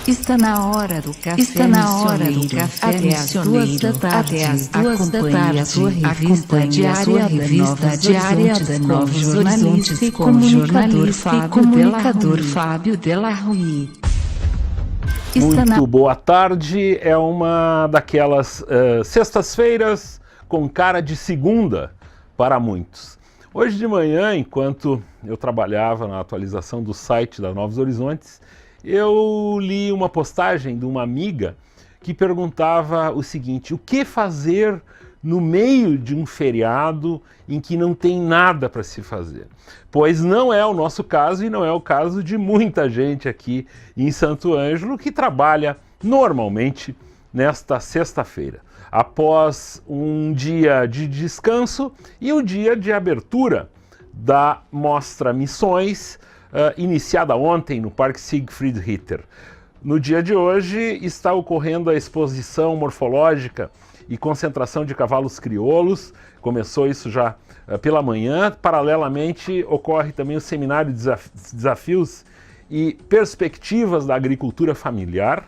Está na hora do café. Está na hora do café. Até às 2 da tarde. Até às 2 da tarde. A sua revista diária da Novos Horizontes e com o comunicador Fábio Della Rui. Muito boa tarde. É uma daquelas sextas-feiras com cara de segunda para muitos. Hoje de manhã, enquanto eu trabalhava na atualização do site da Novos Horizontes, eu li uma postagem de uma amiga que perguntava o seguinte: o que fazer no meio de um feriado em que não tem nada para se fazer? Pois não é o nosso caso e não é o caso de muita gente aqui em Santo Ângelo que trabalha normalmente nesta sexta-feira, após um dia de descanso e o dia de abertura da Mostra Missões, iniciada ontem no Parque Siegfried Ritter. No dia de hoje está ocorrendo a exposição morfológica e concentração de cavalos crioulos. Começou isso já pela manhã. Paralelamente ocorre também o seminário de Desafios e Perspectivas da Agricultura Familiar.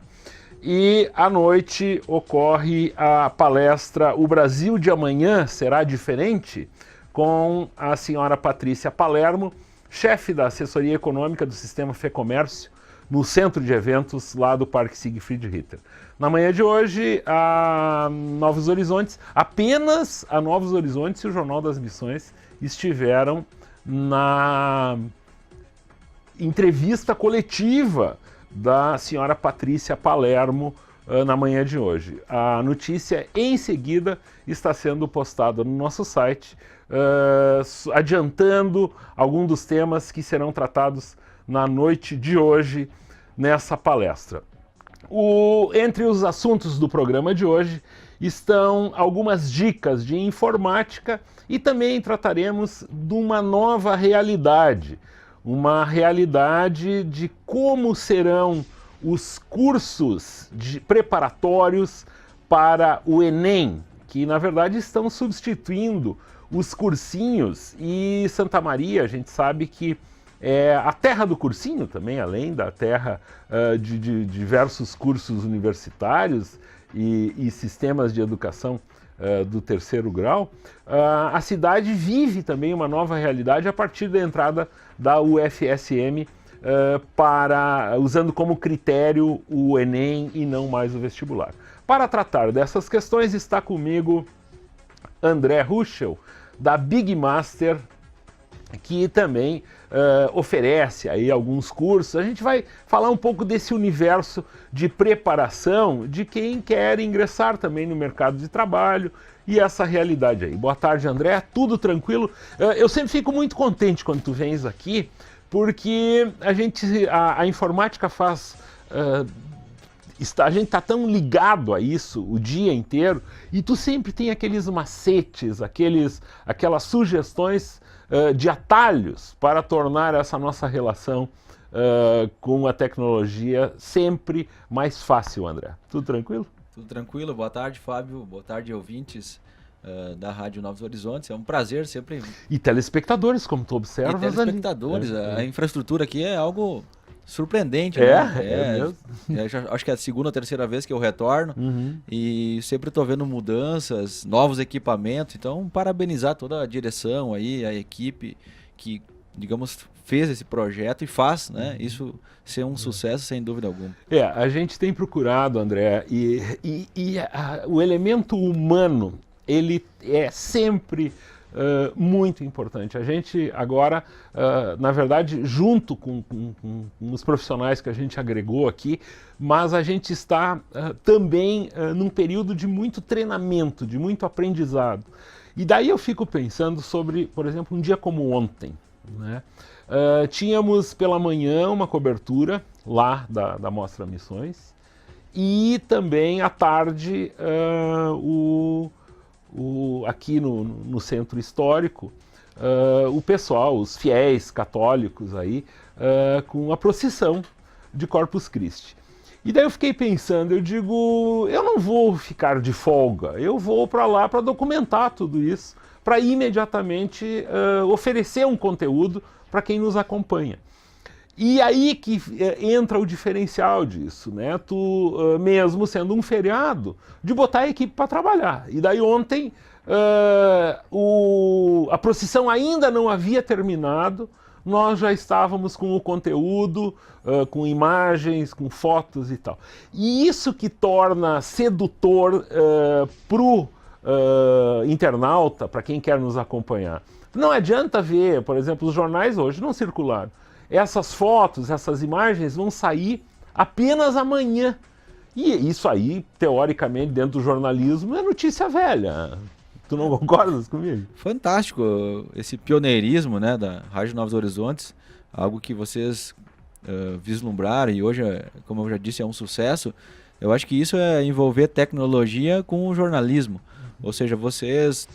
E à noite ocorre a palestra O Brasil de Amanhã Será Diferente, com a senhora Patrícia Palermo, chefe da assessoria econômica do Sistema FEComércio, no centro de eventos lá do Parque Siegfried Ritter. Na manhã de hoje, a Novos Horizontes, apenas a Novos Horizontes e o Jornal das Missões estiveram na entrevista coletiva da senhora Patrícia Palermo na manhã de hoje. A notícia, em seguida, está sendo postada no nosso site, adiantando alguns dos temas que serão tratados na noite de hoje nessa palestra. Entre os assuntos do programa de hoje estão algumas dicas de informática e também trataremos de uma nova realidade, uma realidade de como serão os cursos preparatórios para o Enem, que na verdade estão substituindo os cursinhos, e Santa Maria, a gente sabe que é a terra do cursinho também, além da terra de diversos cursos universitários e sistemas de educação do terceiro grau. A cidade vive também uma nova realidade a partir da entrada da UFSM, usando como critério o Enem e não mais o vestibular. Para tratar dessas questões está comigo André Ruschel, da Big Master, que também oferece aí alguns cursos. A gente vai falar um pouco desse universo de preparação de quem quer ingressar também no mercado de trabalho e essa realidade aí. Boa tarde, André, tudo tranquilo? Eu sempre fico muito contente quando tu vens aqui, porque a informática faz... a gente está tão ligado a isso o dia inteiro e tu sempre tem aqueles macetes, aquelas sugestões de atalhos para tornar essa nossa relação com a tecnologia sempre mais fácil, André. Tudo tranquilo? Tudo tranquilo. Boa tarde, Fábio. Boa tarde, ouvintes da Rádio Novos Horizontes. É um prazer sempre... E telespectadores, como tu observas ali. Telespectadores. A infraestrutura aqui é algo... surpreendente, né? Mesmo. Acho que é a segunda ou terceira vez que eu retorno e sempre estou vendo mudanças, novos equipamentos. Então, parabenizar toda a direção aí, a equipe que, digamos, fez esse projeto e faz, né? Isso ser um sucesso, sem dúvida alguma. A gente tem procurado, André, o elemento humano, ele é sempre... muito importante. A gente agora, na verdade, junto com os profissionais que a gente agregou aqui, mas a gente está também num período de muito treinamento, de muito aprendizado. E daí eu fico pensando sobre, por exemplo, um dia como ontem, né? Tínhamos pela manhã uma cobertura lá da Mostra Missões e também à tarde aqui no centro histórico, o pessoal, os fiéis católicos aí, com a procissão de Corpus Christi. E daí eu fiquei pensando, eu digo, eu não vou ficar de folga, eu vou para lá para documentar tudo isso, para imediatamente oferecer um conteúdo para quem nos acompanha. E aí que entra o diferencial disso, né? Tu, mesmo sendo um feriado, de botar a equipe para trabalhar. E daí ontem a procissão ainda não havia terminado, nós já estávamos com o conteúdo, com imagens, com fotos e tal. E isso que torna sedutor pro internauta, para quem quer nos acompanhar. Não adianta ver, por exemplo, os jornais hoje não circularam. Essas fotos, essas imagens vão sair apenas amanhã. E isso aí, teoricamente, dentro do jornalismo, é notícia velha. Tu não concordas comigo? Fantástico esse pioneirismo, né, da Rádio Novos Horizontes, algo que vocês vislumbraram e hoje, como eu já disse, é um sucesso. Eu acho que isso é envolver tecnologia com o jornalismo. Ou seja, vocês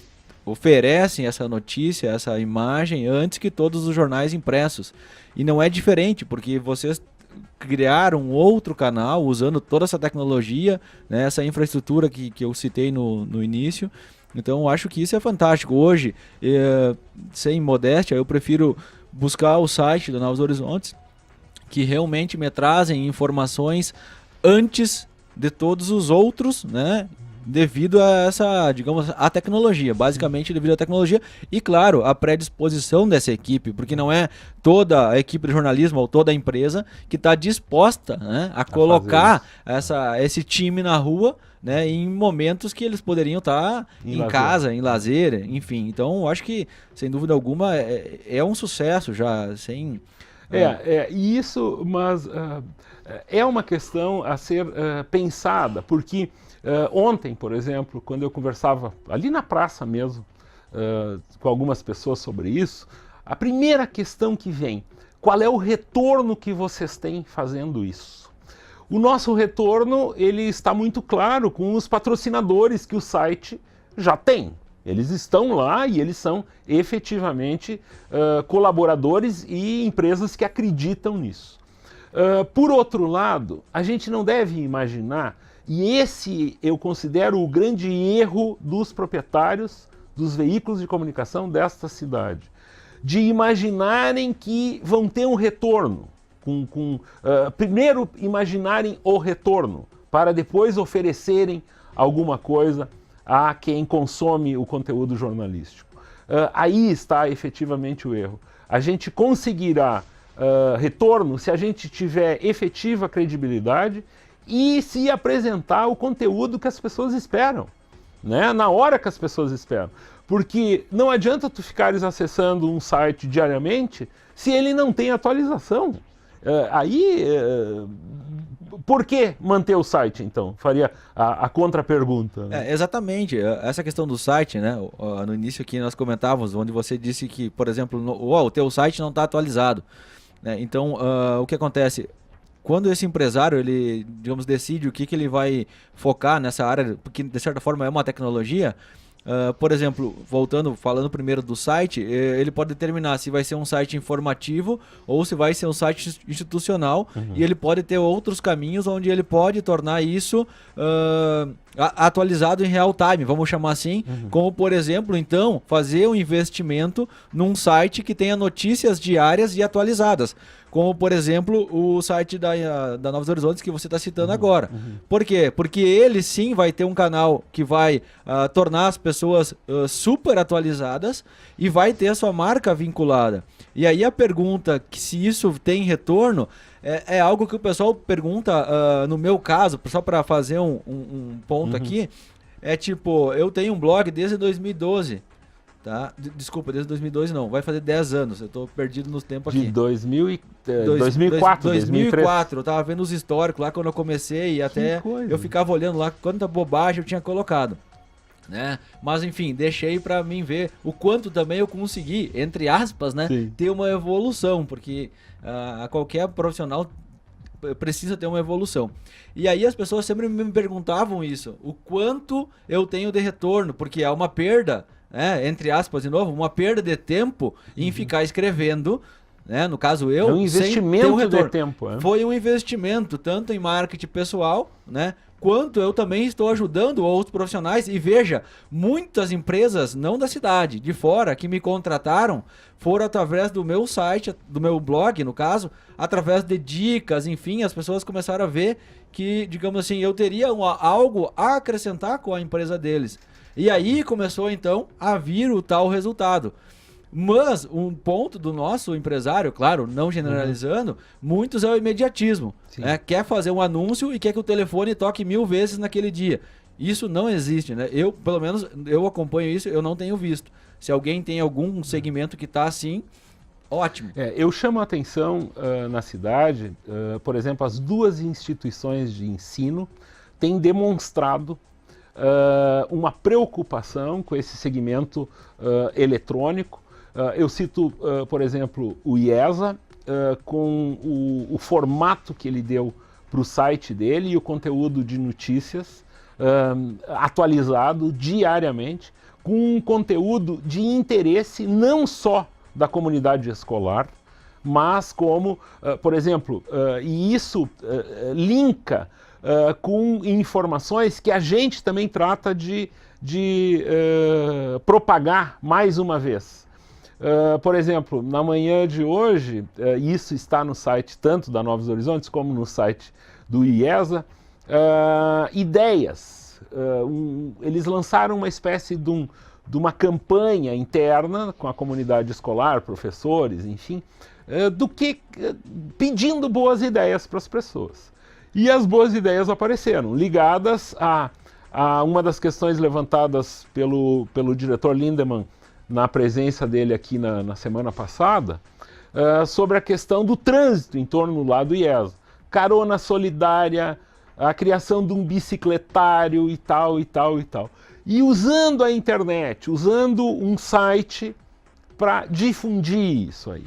oferecem essa notícia, essa imagem antes que todos os jornais impressos. E não é diferente, porque vocês criaram um outro canal usando toda essa tecnologia, né, essa infraestrutura que eu citei no início. Então eu acho que isso é fantástico. Hoje, sem modéstia, eu prefiro buscar o site da Novos Horizontes, que realmente me trazem informações antes de todos os outros, né? Devido a essa, digamos, a tecnologia, basicamente devido à tecnologia e, claro, a predisposição dessa equipe, porque não é toda a equipe de jornalismo ou toda a empresa que está disposta, né, a colocar esse time na rua, né, em momentos que eles poderiam estar em casa, em lazer, enfim. Então, eu acho que, sem dúvida alguma, é um sucesso já, sem... E isso, mas é uma questão a ser pensada, porque ontem, por exemplo, quando eu conversava ali na praça mesmo, com algumas pessoas sobre isso, a primeira questão que vem, qual é o retorno que vocês têm fazendo isso? O nosso retorno, ele está muito claro com os patrocinadores que o site já tem. Eles estão lá e eles são efetivamente colaboradores e empresas que acreditam nisso. Por outro lado, a gente não deve imaginar, e esse eu considero o grande erro dos proprietários dos veículos de comunicação desta cidade, de imaginarem que vão ter um retorno, primeiro imaginarem o retorno, para depois oferecerem alguma coisa a quem consome o conteúdo jornalístico. Aí está efetivamente o erro. A gente conseguirá retorno se a gente tiver efetiva credibilidade e se apresentar o conteúdo que as pessoas esperam, né? Na hora que as pessoas esperam. Porque não adianta tu ficares acessando um site diariamente se ele não tem atualização. Por que manter o site, então? Faria a contra-pergunta. Né? Exatamente. Essa questão do site, né? No início aqui nós comentávamos, onde você disse que, por exemplo, o teu site não está atualizado. Né? Então, o que acontece? Quando esse empresário, ele, digamos, decide o que ele vai focar nessa área, porque de certa forma é uma tecnologia, por exemplo, falando primeiro do site, ele pode determinar se vai ser um site informativo ou se vai ser um site institucional, e ele pode ter outros caminhos onde ele pode tornar isso atualizado em real time, vamos chamar assim, como por exemplo, então, fazer um investimento num site que tenha notícias diárias e atualizadas, como por exemplo o site da Novos Horizontes que você está citando agora. Por quê? Porque ele sim vai ter um canal que vai tornar as pessoas super atualizadas e vai ter a sua marca vinculada. E aí a pergunta que se isso tem retorno é algo que o pessoal pergunta, no meu caso, só para fazer um ponto aqui, é tipo, eu tenho um blog desde 2012, tá? Desculpa, desde 2012 não, vai fazer 10 anos, eu tô perdido nos tempos aqui. De 2004, 2004, eu tava vendo os históricos lá quando eu comecei e até eu ficava olhando lá quanta bobagem eu tinha colocado. Né? Mas enfim, deixei para mim ver o quanto também eu consegui, entre aspas, né, ter uma evolução, porque qualquer profissional precisa ter uma evolução. E aí as pessoas sempre me perguntavam isso, o quanto eu tenho de retorno, porque é uma perda, entre aspas de novo, uma perda de tempo em ficar escrevendo, né? No caso eu, um investimento de tempo. Foi um investimento tanto em marketing pessoal, né, quanto eu também estou ajudando outros profissionais. E veja, muitas empresas, não da cidade, de fora, que me contrataram, foram através do meu site, do meu blog, no caso, através de dicas, enfim, as pessoas começaram a ver que, digamos assim, eu teria algo a acrescentar com a empresa deles. E aí começou, então, a vir o tal resultado. Mas um ponto do nosso empresário, claro, não generalizando, muitos é o imediatismo. Quer fazer um anúncio e quer que o telefone toque 1000 vezes naquele dia. Isso não existe, né? Eu, pelo menos, eu acompanho isso, eu não tenho visto. Se alguém tem algum segmento que está assim, ótimo. Eu chamo a atenção na cidade, por exemplo, as 2 instituições de ensino têm demonstrado uma preocupação com esse segmento eletrônico. Eu cito, por exemplo, o IESA, com o formato que ele deu para o site dele e o conteúdo de notícias atualizado diariamente, com um conteúdo de interesse não só da comunidade escolar, mas como, por exemplo, e isso linka com informações que a gente também trata de propagar mais uma vez. Por exemplo, na manhã de hoje, isso está no site tanto da Novos Horizontes como no site do IESA, ideias. Eles lançaram uma espécie de uma campanha interna com a comunidade escolar, professores, enfim, pedindo boas ideias para as pessoas. E as boas ideias apareceram, ligadas a uma das questões levantadas pelo diretor Lindemann na presença dele aqui na semana passada, sobre a questão do trânsito em torno lá do IESA. Carona solidária, a criação de um bicicletário e tal, e tal, e tal. E usando a internet, usando um site para difundir isso aí.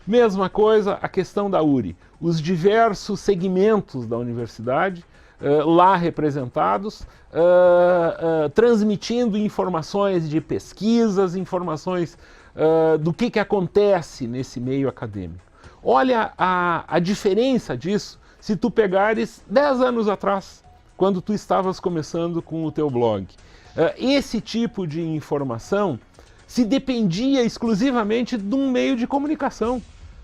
Mesma coisa a questão da URI. Os diversos segmentos da universidade lá representados, transmitindo informações de pesquisas, informações do que acontece nesse meio acadêmico. Olha a diferença disso se tu pegares 10 anos atrás, quando tu estavas começando com o teu blog. Esse tipo de informação se dependia exclusivamente de um meio de comunicação,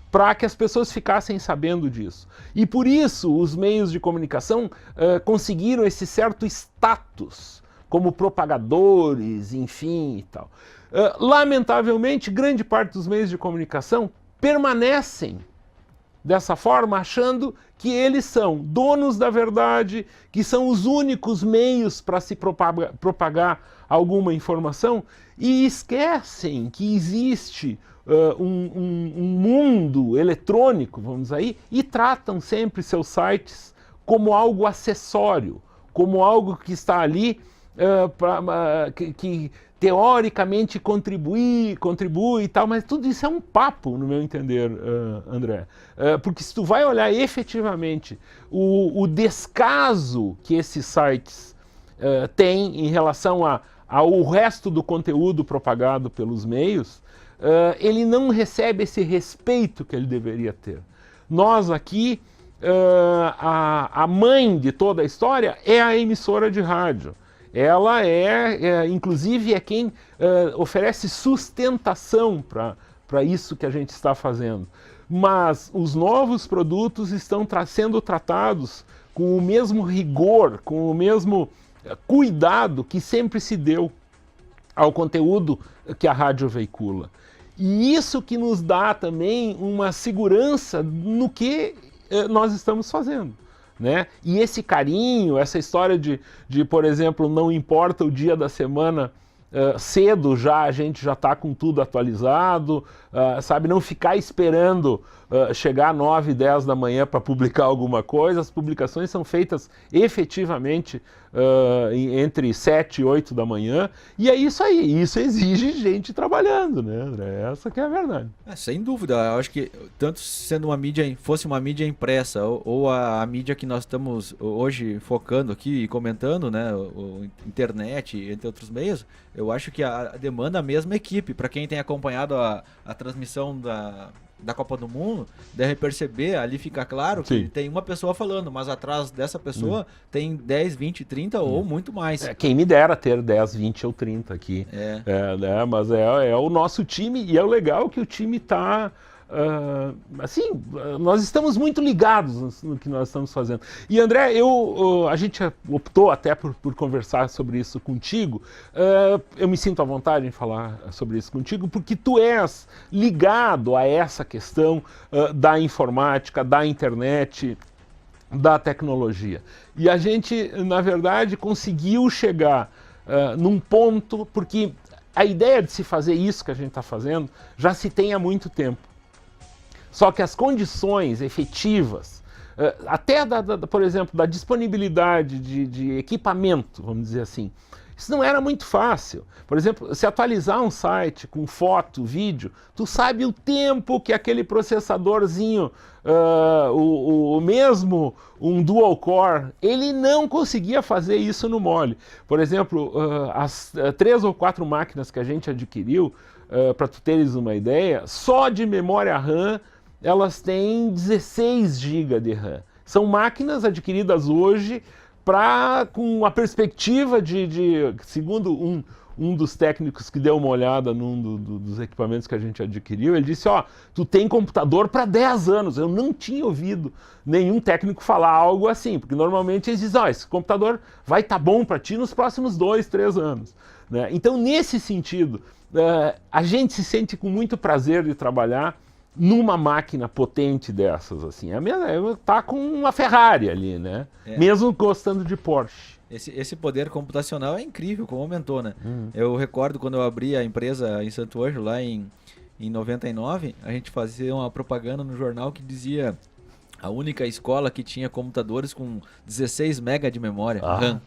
para que as pessoas ficassem sabendo disso. E por isso os meios de comunicação conseguiram esse certo status como propagadores, enfim e tal. Lamentavelmente, grande parte dos meios de comunicação permanecem dessa forma, achando que eles são donos da verdade, que são os únicos meios para se propagar alguma informação, e esquecem que existe um mundo eletrônico, vamos dizer aí, e tratam sempre seus sites como algo acessório, como algo que está ali que teoricamente contribui e tal, mas tudo isso é um papo, no meu entender, André. Porque se tu vai olhar efetivamente o descaso que esses sites têm em relação ao resto do conteúdo propagado pelos meios, ele não recebe esse respeito que ele deveria ter. Nós aqui, a mãe de toda a história é a emissora de rádio. Ela inclusive, é quem oferece sustentação para isso que a gente está fazendo. Mas os novos produtos estão sendo tratados com o mesmo rigor, com o mesmo cuidado que sempre se deu ao conteúdo que a rádio veicula. E isso que nos dá também uma segurança no que nós estamos fazendo. Né? E esse carinho, essa história de, por exemplo, não importa o dia da semana, cedo já a gente já está com tudo atualizado, sabe? Não ficar esperando chegar 9, 10 da manhã para publicar alguma coisa. As publicações são feitas efetivamente entre 7 e 8 da manhã, e é isso aí, isso exige gente trabalhando, né, André? Essa que é a verdade. Sem dúvida, eu acho que tanto sendo fosse uma mídia impressa ou a mídia que nós estamos hoje focando aqui e comentando, né, internet, entre outros meios, eu acho que a demanda a mesma equipe. Para quem tem acompanhado a transmissão da Copa do Mundo, deve perceber, ali fica claro que tem uma pessoa falando, mas atrás dessa pessoa tem 10, 20, 30 ou muito mais. Quem me dera ter 10, 20 ou 30 aqui. Né? Mas é o nosso time, e é o legal que o time está... nós estamos muito ligados no que nós estamos fazendo. E André, a gente optou até por conversar sobre isso contigo. Eu me sinto à vontade em falar sobre isso contigo, porque tu és ligado a essa questão da informática, da internet, da tecnologia. E a gente, na verdade, conseguiu chegar num ponto, porque a ideia de se fazer isso que a gente está fazendo já se tem há muito tempo. Só que as condições efetivas, até, por exemplo, da disponibilidade de equipamento, vamos dizer assim, isso não era muito fácil. Por exemplo, se atualizar um site com foto, vídeo, tu sabe o tempo que aquele processadorzinho, mesmo um dual core, ele não conseguia fazer isso no mole. Por exemplo, as 3 ou 4 máquinas que a gente adquiriu, para tu teres uma ideia, só de memória RAM, elas têm 16 GB de RAM. São máquinas adquiridas hoje com a perspectiva segundo um dos técnicos que deu uma olhada num dos equipamentos que a gente adquiriu, ele disse, tu tem computador para 10 anos. Eu não tinha ouvido nenhum técnico falar algo assim, porque normalmente eles dizem, esse computador vai estar bom para ti nos próximos 2, 3 anos. Né? Então, nesse sentido, a gente se sente com muito prazer de trabalhar numa máquina potente dessas, assim. Tá com uma Ferrari ali, né? Mesmo gostando de Porsche. Esse poder computacional é incrível, como aumentou, né? Eu recordo quando eu abri a empresa em Santo Ângelo, lá em 99, a gente fazia uma propaganda no jornal que dizia a única escola que tinha computadores com 16 MB de memória RAM.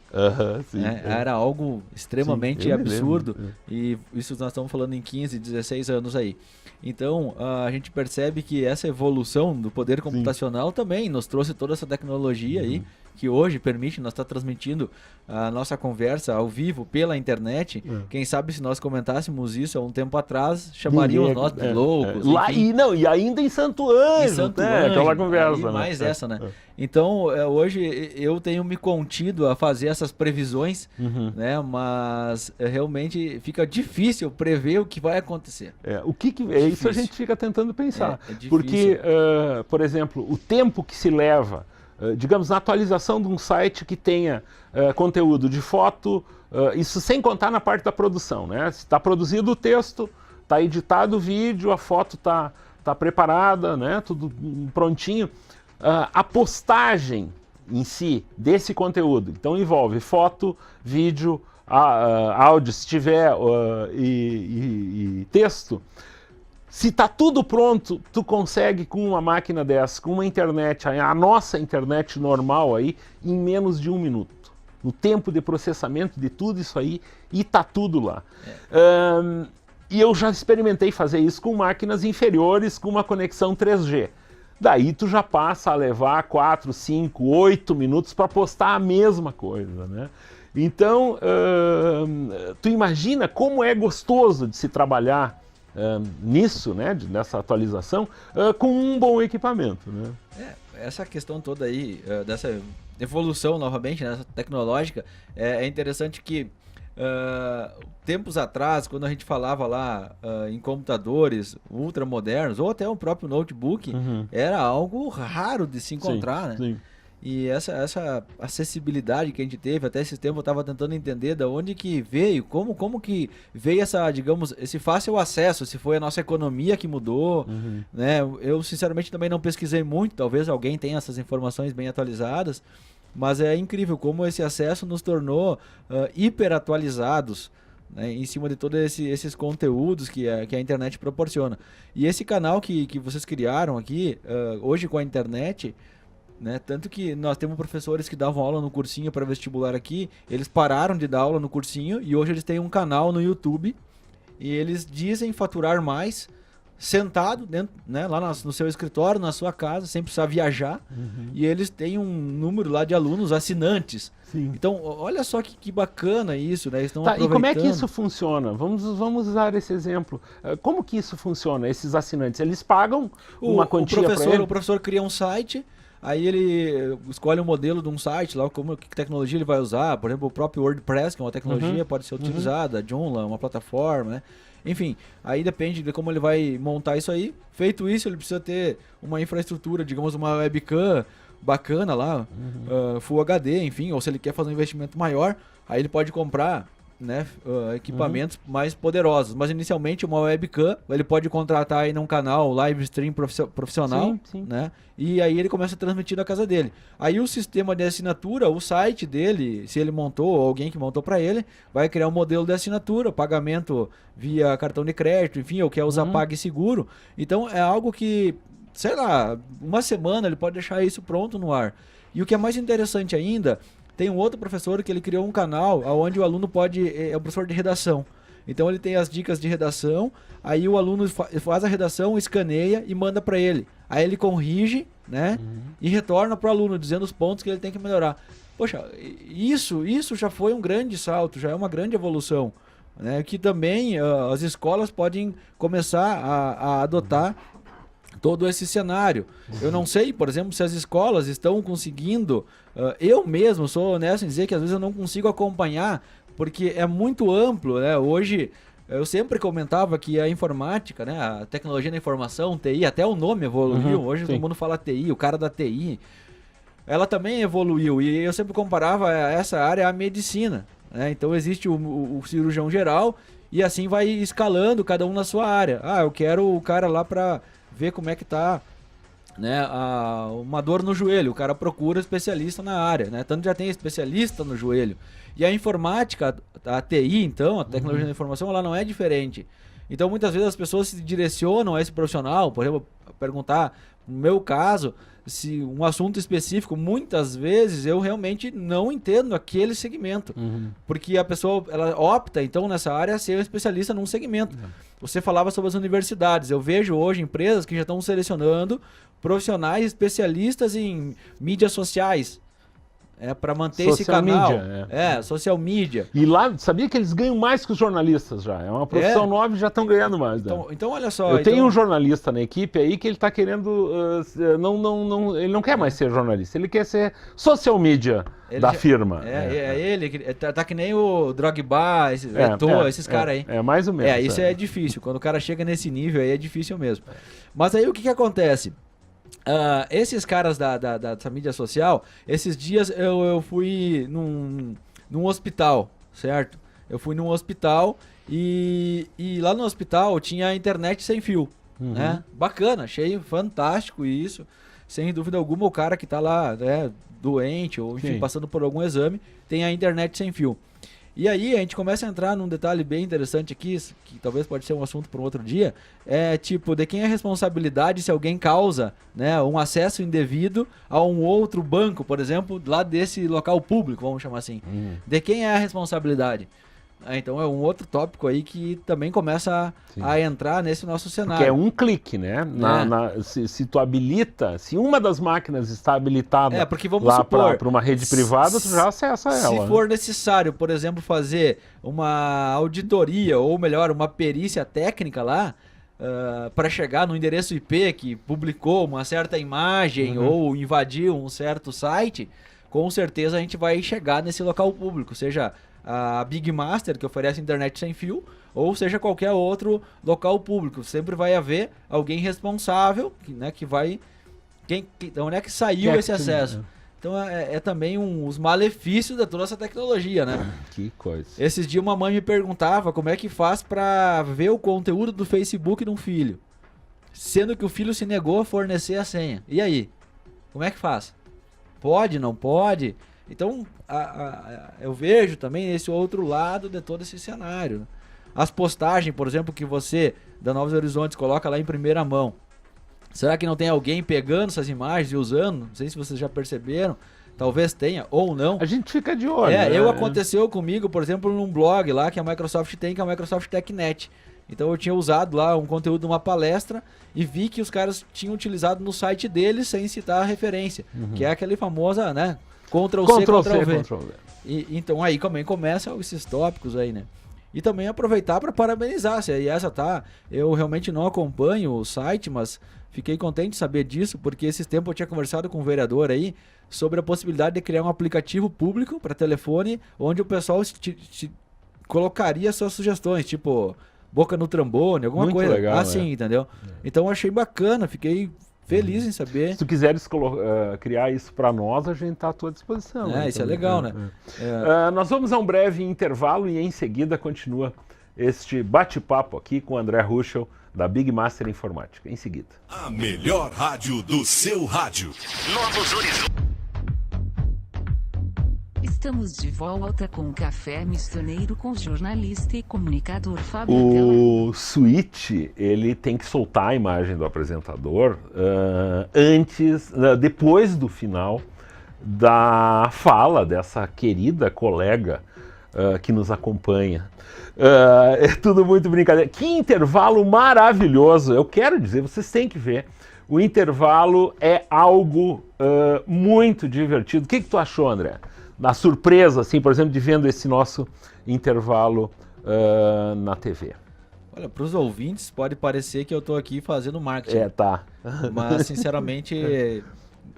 Era algo extremamente absurdo. E isso nós estamos falando em 15, 16 anos aí. Então, a gente percebe que essa evolução do poder computacional também nos trouxe toda essa tecnologia aí, que hoje permite nós estar transmitindo a nossa conversa ao vivo pela internet. Quem sabe se nós comentássemos isso há um tempo atrás, chamariam nós de loucos. E ainda em Santo Ângelo, aquela conversa. Mais essa, né? Então, hoje eu tenho me contido a fazer essas previsões, né? Mas realmente fica difícil prever o que vai acontecer. Isso a gente fica tentando pensar. Porque, por exemplo, o tempo que se leva, digamos, na atualização de um site que tenha conteúdo de foto, isso sem contar na parte da produção, né? Se está produzido o texto, está editado o vídeo, a foto está preparada, né? Tudo prontinho. A postagem em si desse conteúdo, então envolve foto, vídeo, áudio, se tiver, e texto. Se está tudo pronto, tu consegue com uma máquina dessa, com uma internet, a nossa internet normal aí, em menos de 1 minuto. No tempo de processamento de tudo isso aí, e está tudo lá. E eu já experimentei fazer isso com máquinas inferiores, com uma conexão 3G. Daí tu já passa a levar 4, 5, 8 minutos para postar a mesma coisa, né? Então, tu imagina como é gostoso de se trabalhar nisso, né, nessa atualização, com um bom equipamento, né? Essa questão toda aí, dessa evolução novamente, né, tecnológica, é interessante que tempos atrás, quando a gente falava lá em computadores ultramodernos, ou até um próprio notebook, era algo raro de se encontrar, né? Sim. E essa acessibilidade que a gente teve, até esse tempo eu estava tentando entender de onde que veio, como que veio essa, digamos, esse fácil acesso, se foi a nossa economia que mudou, né? Eu sinceramente também não pesquisei muito, talvez alguém tenha essas informações bem atualizadas, mas é incrível como esse acesso nos tornou hiper atualizados, né, em cima de todos esses conteúdos que a internet proporciona. E esse canal que vocês criaram aqui, hoje com a internet, né, tanto que nós temos professores que davam aula no cursinho para vestibular aqui, eles pararam de dar aula no cursinho e hoje eles têm um canal no YouTube e eles dizem faturar mais sentado dentro, né, lá no seu escritório, na sua casa, sem precisar viajar, e eles têm um número lá de alunos assinantes. Sim. Então, olha só que bacana isso, né? Eles estão E como é que isso funciona? Vamos usar esse exemplo. Como que isso funciona, esses assinantes? Eles pagam uma quantia para ele? O professor cria um site, aí ele escolhe um modelo de um site, lá que tecnologia ele vai usar. Por exemplo, o próprio WordPress, que é uma tecnologia, pode ser utilizada, a Joomla, uma plataforma, né? Enfim, aí depende de como ele vai montar isso aí. Feito isso, ele precisa ter uma infraestrutura, digamos, uma webcam bacana lá, Full HD, enfim, ou se ele quer fazer um investimento maior, aí ele pode comprar, né, equipamentos mais poderosos. Mas inicialmente uma webcam, ele pode contratar aí num canal live stream profissional, sim. né? E aí ele começa a transmitir da casa dele. Aí o sistema de assinatura, o site dele, se ele montou, ou alguém que montou para ele, vai criar um modelo de assinatura, pagamento via cartão de crédito, enfim, ou quer usar PagSeguro. Então é algo que, sei lá, uma semana ele pode deixar isso pronto no ar. E o que é mais interessante ainda, tem um outro professor que ele criou um canal onde o aluno é um professor de redação. Então ele tem as dicas de redação, aí o aluno faz a redação, escaneia e manda para ele. Aí ele corrige, né? E retorna para o aluno, dizendo os pontos que ele tem que melhorar. Poxa, isso já foi um grande salto, já é uma grande evolução, né? Que também as escolas podem começar a adotar todo esse cenário. Eu não sei, por exemplo, se as escolas estão conseguindo... eu mesmo sou honesto em dizer que às vezes eu não consigo acompanhar, porque é muito amplo, né? Hoje, eu sempre comentava que a informática, né? A tecnologia da informação, TI, até o nome evoluiu. Hoje todo mundo fala TI, o cara da TI. Ela também evoluiu, e eu sempre comparava essa área à medicina, né? Então existe o cirurgião geral, e assim vai escalando cada um na sua área. Eu quero o cara lá para ver como é que tá, né, uma dor no joelho. O cara procura especialista na área, né? Tanto já tem especialista no joelho. E a informática, a TI, então, a tecnologia da informação, ela não é diferente. Então, muitas vezes as pessoas se direcionam a esse profissional, por exemplo, perguntar, no meu caso, se um assunto específico, muitas vezes eu realmente não entendo aquele segmento. Porque a pessoa, ela opta, então, nessa área, a ser um especialista num segmento. Você falava sobre as universidades. Eu vejo hoje empresas que já estão selecionando profissionais especialistas em mídias sociais. Para manter esse canal. Social media. E lá, sabia que eles ganham mais que os jornalistas já. É uma profissão nova e já estão ganhando mais. Então, olha só. Eu tenho um jornalista na equipe aí que ele está querendo... ele não quer mais ser jornalista, ele quer ser social media da firma. Ele tá que nem o Drogba, esses caras aí. É mais ou menos. Isso é difícil. Quando o cara chega nesse nível aí é difícil mesmo. Mas aí o que acontece? Esses caras dessa mídia social, esses dias eu fui num hospital, certo? Eu fui num hospital e lá no hospital tinha internet sem fio, né? Bacana, achei fantástico isso. Sem dúvida alguma, o cara que tá lá, né, doente ou enfim, passando por algum exame, tem a internet sem fio. E aí a gente começa a entrar num detalhe bem interessante aqui, que talvez pode ser um assunto para um outro dia, tipo, de quem é a responsabilidade se alguém causa, né, um acesso indevido a um outro banco, por exemplo, lá desse local público, vamos chamar assim. De quem é a responsabilidade? Então é um outro tópico aí que também começa a entrar nesse nosso cenário. Porque é um clique, né? Se tu habilita, se uma das máquinas está habilitada porque vamos lá para uma rede privada, tu já acessa ela. Se for necessário, por exemplo, fazer uma auditoria, ou melhor, uma perícia técnica lá, para chegar no endereço IP que publicou uma certa imagem ou invadiu um certo site, com certeza a gente vai chegar nesse local público, seja a Big Master, que oferece internet sem fio, ou seja qualquer outro local público. Sempre vai haver alguém responsável, né, que vai... onde é que saiu esse acesso? Então também os malefícios de toda essa tecnologia, né? Que coisa. Esses dias uma mãe me perguntava como é que faz para ver o conteúdo do Facebook de um filho, sendo que o filho se negou a fornecer a senha. E aí? Como é que faz? Pode, não pode? Então, eu vejo também esse outro lado de todo esse cenário. As postagens, por exemplo, que você, da Novos Horizontes, coloca lá em primeira mão. Será que não tem alguém pegando essas imagens e usando? Não sei se vocês já perceberam. Talvez tenha, ou não. A gente fica de olho. Aconteceu comigo, por exemplo, num blog lá que a Microsoft tem, que é a Microsoft TechNet. Então eu tinha usado lá um conteúdo de uma palestra e vi que os caras tinham utilizado no site deles sem citar a referência, que é aquele famosa, né? Ctrl+C, Ctrl+V. Então aí também começam esses tópicos aí, né? E também aproveitar para parabenizar, se a IESA tá, eu realmente não acompanho o site, mas fiquei contente de saber disso, porque esses tempos eu tinha conversado com um vereador aí sobre a possibilidade de criar um aplicativo público para telefone, onde o pessoal colocaria suas sugestões, tipo boca no trombone, alguma Muito coisa legal, assim, entendeu? Então eu achei bacana, fiquei feliz em saber. Se tu quiseres criar isso para nós, a gente está à tua disposição. Isso é legal, né? Nós vamos a um breve intervalo e em seguida continua este bate-papo aqui com o André Ruschel, da Big Master Informática. Em seguida. A melhor rádio do seu rádio. Novos Horizontes. Estamos de volta com o Café Mistoneiro com o jornalista e comunicador Fábio Della. O Switch, ele tem que soltar a imagem do apresentador depois do final da fala dessa querida colega que nos acompanha. É tudo muito brincadeira. Que intervalo maravilhoso! Eu quero dizer, vocês têm que ver. O intervalo é algo muito divertido. O que tu achou, André? Na surpresa, assim, por exemplo, de vendo esse nosso intervalo na TV. Olha, para os ouvintes pode parecer que eu estou aqui fazendo marketing. Tá. Mas, sinceramente,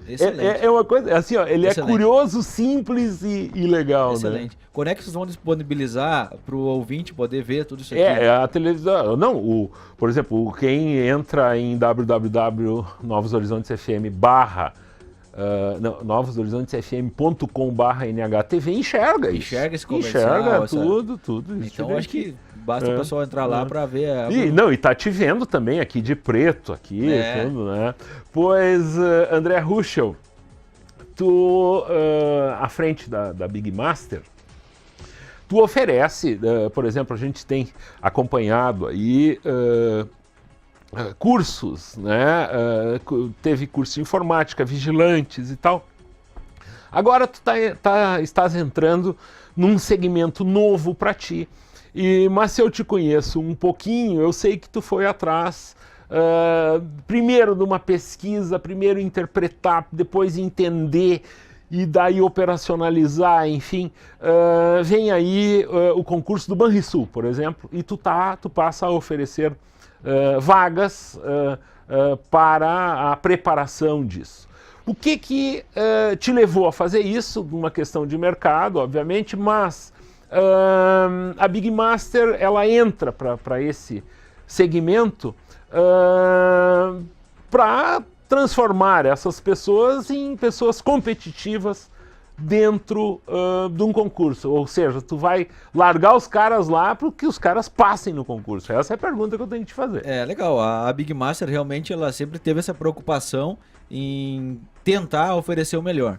excelente. É uma coisa, assim, ó, ele excelente. É curioso, simples e legal, excelente. Né? Quando é que vocês vão disponibilizar para o ouvinte poder ver tudo isso aqui? A televisão, não, por exemplo, quem entra em www.novoshorizontesfm novosHorizontesFM.com/NHTV enxerga esse comercial. Enxerga tudo. Então acho que basta o pessoal entrar lá para ver. E tá te vendo também aqui de preto, tudo, né? Pois, André Ruschel, tu, à frente da Big Master, tu oferece, por exemplo, a gente tem acompanhado aí cursos, né? Teve curso de informática, vigilantes e tal. Agora tu estás entrando num segmento novo para ti. Mas se eu te conheço um pouquinho, eu sei que tu foi atrás primeiro de uma pesquisa, primeiro interpretar, depois entender e daí operacionalizar, enfim. Vem aí o concurso do Banrisul, por exemplo, e tu passa a oferecer vagas para a preparação disso. O que te levou a fazer isso? Uma questão de mercado, obviamente, mas a Big Master ela entra para esse segmento para transformar essas pessoas em pessoas competitivas dentro de um concurso. Ou seja, tu vai largar os caras lá para que os caras passem no concurso. Essa é a pergunta que eu tenho que te fazer. Legal. A Big Master realmente ela sempre teve essa preocupação em tentar oferecer o melhor.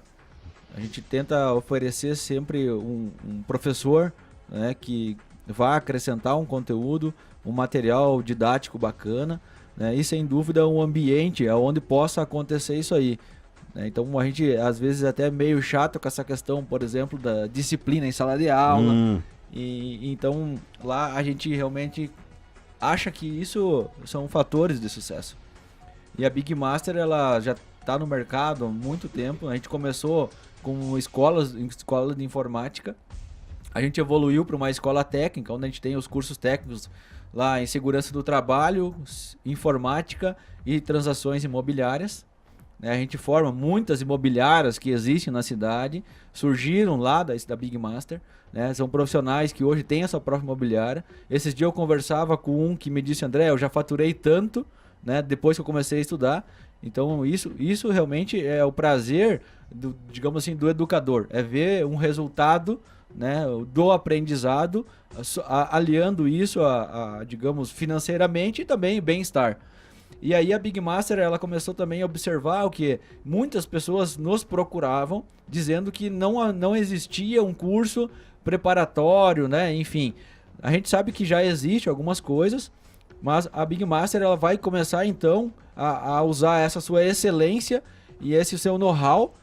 A gente tenta oferecer sempre um professor, né, que vá acrescentar um conteúdo, um material didático bacana, né, e sem dúvida um ambiente onde possa acontecer isso aí. Então a gente às vezes até é meio chato com essa questão, por exemplo, da disciplina em sala de aula. E então lá a gente realmente acha que isso são fatores de sucesso. E a Big Master ela já está no mercado há muito tempo. A gente começou com escola de informática. A gente evoluiu para uma escola técnica, onde a gente tem os cursos técnicos lá em segurança do trabalho, informática e transações imobiliárias. A gente forma muitas imobiliárias que existem na cidade, surgiram lá da Big Master, né? São profissionais que hoje têm a sua própria imobiliária. Esses dias eu conversava com um que me disse: André, eu já faturei tanto, né, depois que eu comecei a estudar. Então isso realmente é o prazer, digamos assim, do educador, é ver um resultado, né, do aprendizado, aliando isso digamos, financeiramente e também bem-estar. E aí a Big Master ela começou também a observar o que muitas pessoas nos procuravam, dizendo que não existia um curso preparatório, né? Enfim, a gente sabe que já existe algumas coisas, mas a Big Master ela vai começar então a usar essa sua excelência e esse seu know-how,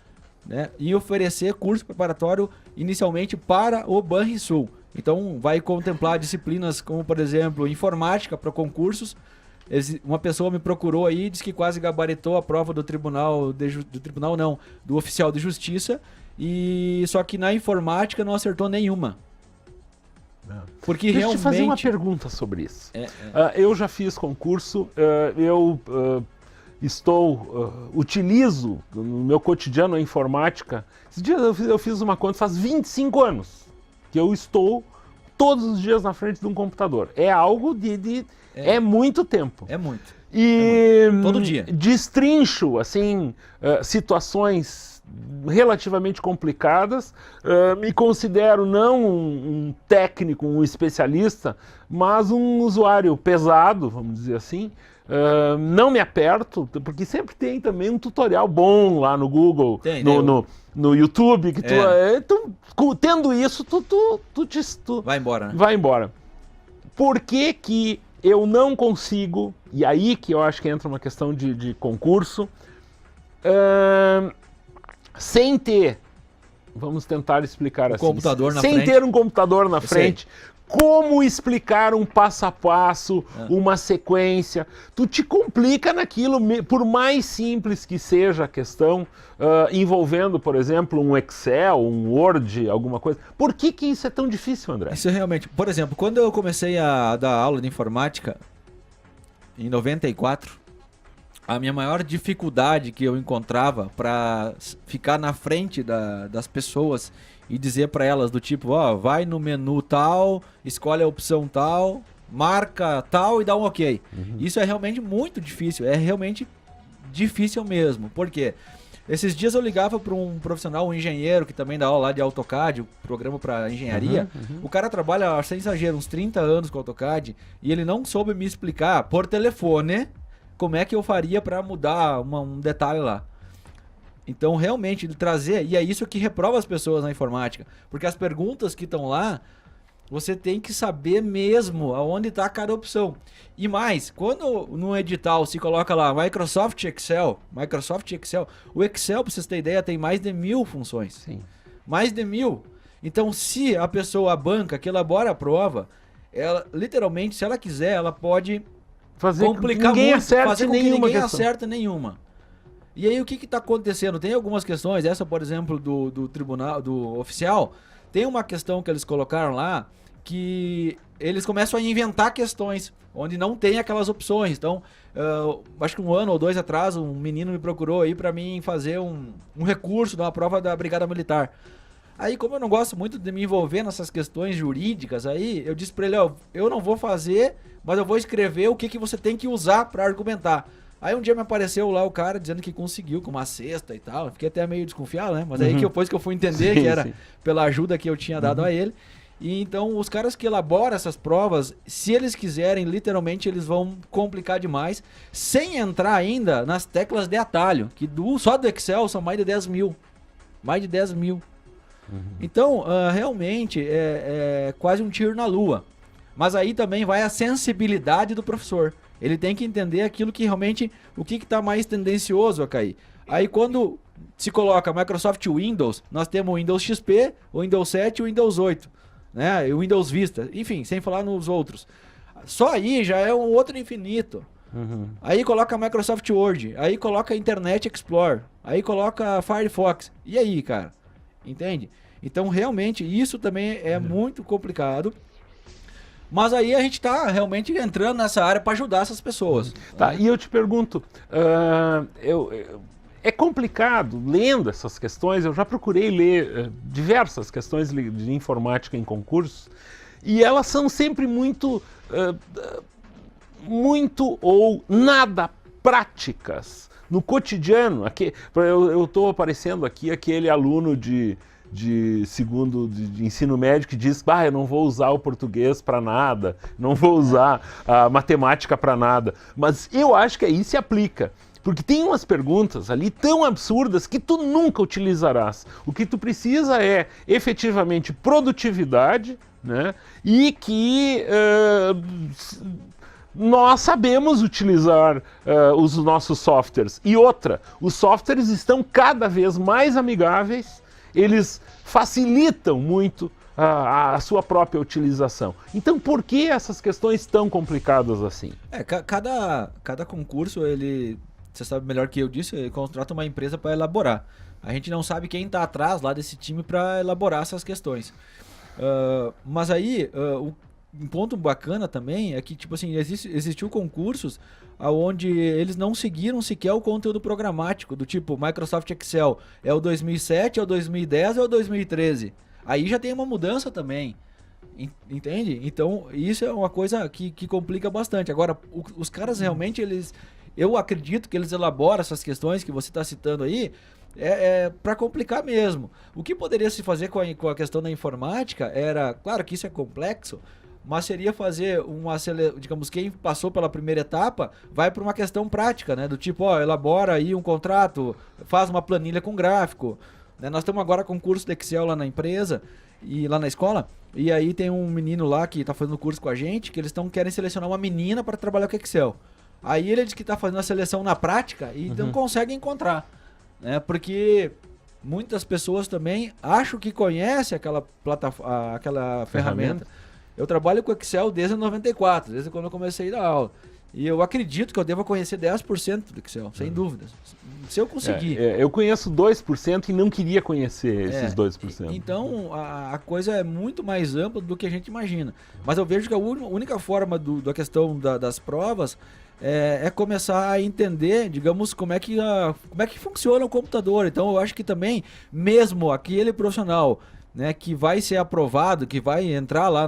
né, e oferecer curso preparatório inicialmente para o Banrisul. Então vai contemplar disciplinas como, por exemplo, informática para concursos. Uma pessoa me procurou aí e disse que quase gabaritou a prova do do oficial de justiça, e só que na informática não acertou nenhuma. Porque Deixa eu realmente... te fazer uma pergunta sobre isso. Eu já fiz concurso, utilizo no meu cotidiano a informática. Esses dias eu fiz uma conta, faz 25 anos que eu estou todos os dias na frente de um computador. É algo é muito tempo. É muito. E todo dia. Destrincho, assim, situações relativamente complicadas. Me considero não um técnico, um especialista, mas um usuário pesado, vamos dizer assim. Não me aperto, porque sempre tem também um tutorial bom lá no Google, no YouTube, que tendo isso, tu vai embora, né? Vai embora. Por que eu não consigo, e aí que eu acho que entra uma questão de concurso, sem ter, vamos tentar explicar assim, computador na sem frente. ter um computador na frente, como explicar um passo a passo, uma sequência. Tu te complica naquilo, por mais simples que seja a questão, envolvendo, por exemplo, um Excel, um Word, alguma coisa. Por que isso é tão difícil, André? Isso realmente... Por exemplo, quando eu comecei a dar aula de informática, em 94, a minha maior dificuldade que eu encontrava para ficar na frente das pessoas e dizer para elas do tipo, vai no menu tal, escolhe a opção tal, marca tal e dá um ok. Isso é realmente muito difícil, é realmente difícil mesmo. Por quê? Esses dias eu ligava para um profissional, um engenheiro que também dá aula lá de AutoCAD, programa para engenharia. O cara trabalha, sem exagero, uns 30 anos com AutoCAD e ele não soube me explicar por telefone como é que eu faria para mudar um detalhe lá. Então, realmente, trazer... E é isso que reprova as pessoas na informática. Porque as perguntas que estão lá, você tem que saber mesmo aonde está cada opção. E mais, quando no edital se coloca lá Microsoft Excel, o Excel, para vocês terem ideia, tem mais de 1000 funções. Sim. Mais de 1000. Então, se a pessoa, a banca que elabora a prova, ela, literalmente, se ela quiser, ela pode complicar muito, fazer com que ninguém acerte nenhuma. E aí o que está acontecendo? Tem algumas questões, essa por exemplo do tribunal, do oficial, tem uma questão que eles colocaram lá, que eles começam a inventar questões, onde não tem aquelas opções. Então, acho que 1 ano ou 2 atrás, um menino me procurou aí para mim fazer um recurso de uma prova da Brigada Militar. Aí, como eu não gosto muito de me envolver nessas questões jurídicas, aí eu disse para ele, eu não vou fazer, mas eu vou escrever o que você tem que usar para argumentar. Aí um dia me apareceu lá o cara dizendo que conseguiu com uma cesta e tal. Eu fiquei até meio desconfiado, né? Mas aí depois que eu fui entender que era pela ajuda que eu tinha dado a ele. E então os caras que elaboram essas provas, se eles quiserem, literalmente eles vão complicar demais, sem entrar ainda nas teclas de atalho, que só do Excel são mais de 10 mil. Mais de 10 mil. Então, realmente, é quase um tiro na lua. Mas aí também vai a sensibilidade do professor. Ele tem que entender aquilo que realmente, o que está mais tendencioso a cair. Aí quando se coloca Microsoft Windows, nós temos o Windows XP, o Windows 7 e o Windows 8. Né? E o Windows Vista, enfim, sem falar nos outros. Só aí já é um outro infinito. Aí coloca Microsoft Word, aí coloca Internet Explorer, aí coloca Firefox. E aí, cara? Entende? Então, realmente, isso também é muito complicado. Mas aí a gente está realmente entrando nessa área para ajudar essas pessoas. Tá, e eu te pergunto, é complicado, lendo essas questões, eu já procurei ler diversas questões de informática em concursos, e elas são sempre muito ou nada práticas no cotidiano. Eu estou aparecendo aqui aquele aluno de ensino médio que diz, eu não vou usar o português para nada, não vou usar a matemática para nada. Mas eu acho que aí se aplica, porque tem umas perguntas ali tão absurdas que tu nunca utilizarás. O que tu precisa é efetivamente produtividade, né? E que nós sabemos utilizar os nossos softwares. E outra, os softwares estão cada vez mais amigáveis. Eles facilitam muito a sua própria utilização. Então, por que essas questões tão complicadas assim? Cada concurso, você sabe melhor que eu disso, ele contrata uma empresa para elaborar. A gente não sabe quem está atrás lá desse time para elaborar essas questões. Mas aí, um ponto bacana também é que, tipo assim, existiu concursos onde eles não seguiram sequer o conteúdo programático, do tipo Microsoft Excel, é o 2007, é o 2010, é o 2013. Aí já tem uma mudança também, entende? Então, isso é uma coisa que complica bastante. Agora, os caras realmente, eu acredito que eles elaboram essas questões que você está citando aí, para complicar mesmo. O que poderia se fazer com a questão da informática era, claro que isso é complexo, mas seria fazer digamos, quem passou pela primeira etapa vai para uma questão prática, né? Do tipo, elabora aí um contrato, faz uma planilha com gráfico. Né? Nós estamos agora com um curso de Excel lá na empresa, e lá na escola, e aí tem um menino lá que está fazendo curso com a gente, que eles querem selecionar uma menina para trabalhar com Excel. Aí ele diz que está fazendo a seleção na prática e não consegue encontrar. Né? Porque muitas pessoas também acham que conhecem aquela ferramenta. Eu trabalho com Excel desde 94, desde quando eu comecei a dar aula. E eu acredito que eu devo conhecer 10% do Excel, sem dúvidas. Se eu conseguir. Eu conheço 2% e não queria conhecer esses 2%. Então, a coisa é muito mais ampla do que a gente imagina. Mas eu vejo que a única forma da questão das provas é começar a entender, digamos, como é que funciona o computador. Então, eu acho que também, mesmo aquele profissional, né, que vai ser aprovado, que vai entrar lá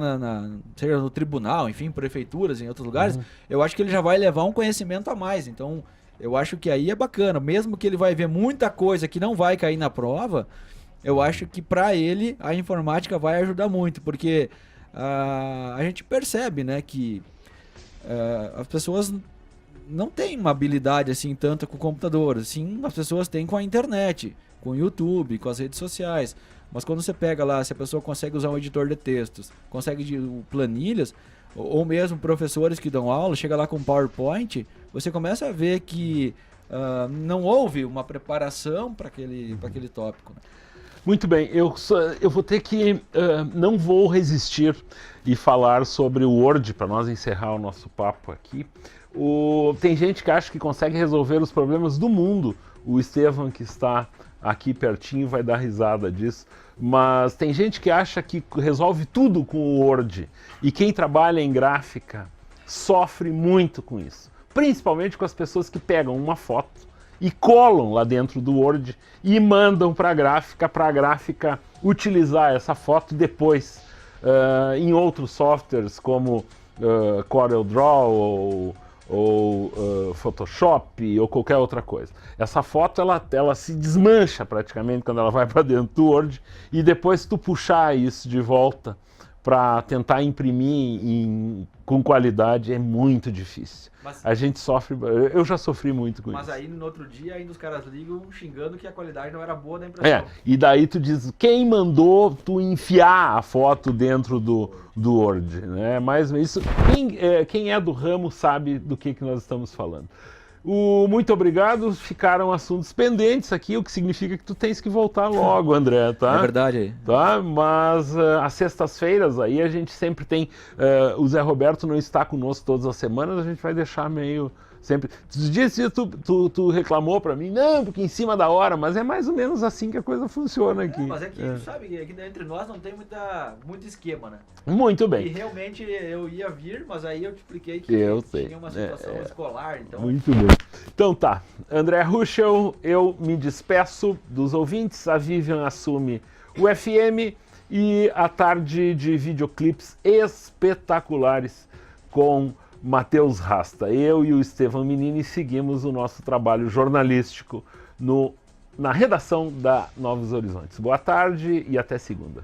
seja no tribunal, enfim, prefeituras, em outros lugares, eu acho que ele já vai levar um conhecimento a mais. Então, eu acho que aí é bacana. Mesmo que ele vai ver muita coisa que não vai cair na prova, eu acho que para ele a informática vai ajudar muito, porque a gente percebe, né, que as pessoas não têm uma habilidade assim tanto com o computador, assim, as pessoas têm com a internet, com o YouTube, com as redes sociais. Mas quando você pega lá, se a pessoa consegue usar um editor de textos, consegue planilhas, ou mesmo professores que dão aula, chega lá com PowerPoint, você começa a ver que não houve uma preparação para aquele tópico. Né? Muito bem, eu vou ter que, não vou resistir e falar sobre o Word, para nós encerrar o nosso papo aqui. Tem gente que acha que consegue resolver os problemas do mundo. O Estevam, que está aqui pertinho, vai dar risada disso. Mas tem gente que acha que resolve tudo com o Word. E quem trabalha em gráfica sofre muito com isso. Principalmente com as pessoas que pegam uma foto e colam lá dentro do Word e mandam para a gráfica utilizar essa foto depois em outros softwares como CorelDRAW ou Photoshop ou qualquer outra coisa. Essa foto ela se desmancha praticamente quando ela vai para dentro do Word, e depois tu puxar isso de volta para tentar imprimir com qualidade é muito difícil. A gente sofre, eu já sofri muito com isso. Mas aí no outro dia ainda os caras ligam xingando que a qualidade não era boa da impressão. E daí tu diz, quem mandou tu enfiar a foto dentro do Word, né? Mas isso, quem é do ramo sabe do que nós estamos falando. Muito obrigado, ficaram assuntos pendentes aqui, o que significa que tu tens que voltar logo, André, tá? É verdade. Tá? Mas às sextas-feiras aí a gente sempre tem, o Zé Roberto não está conosco todas as semanas, a gente vai deixar meio... Sempre. Os dias tu reclamou pra mim, não, porque em cima da hora, mas é mais ou menos assim que a coisa funciona aqui. Mas sabe, aqui entre nós não tem muito esquema, né? Muito bem. E realmente eu ia vir, mas aí eu te expliquei que tinha uma situação escolar, então... Muito bem. Então tá, André Ruschel, eu me despeço dos ouvintes, a Vivian assume o FM e a tarde de videoclipes espetaculares com Matheus Rasta. Eu e o Estevam Menini seguimos o nosso trabalho jornalístico na redação da Novos Horizontes. Boa tarde e até segunda.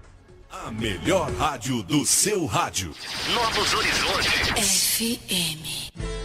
A melhor rádio do seu rádio. Novos Horizontes FM.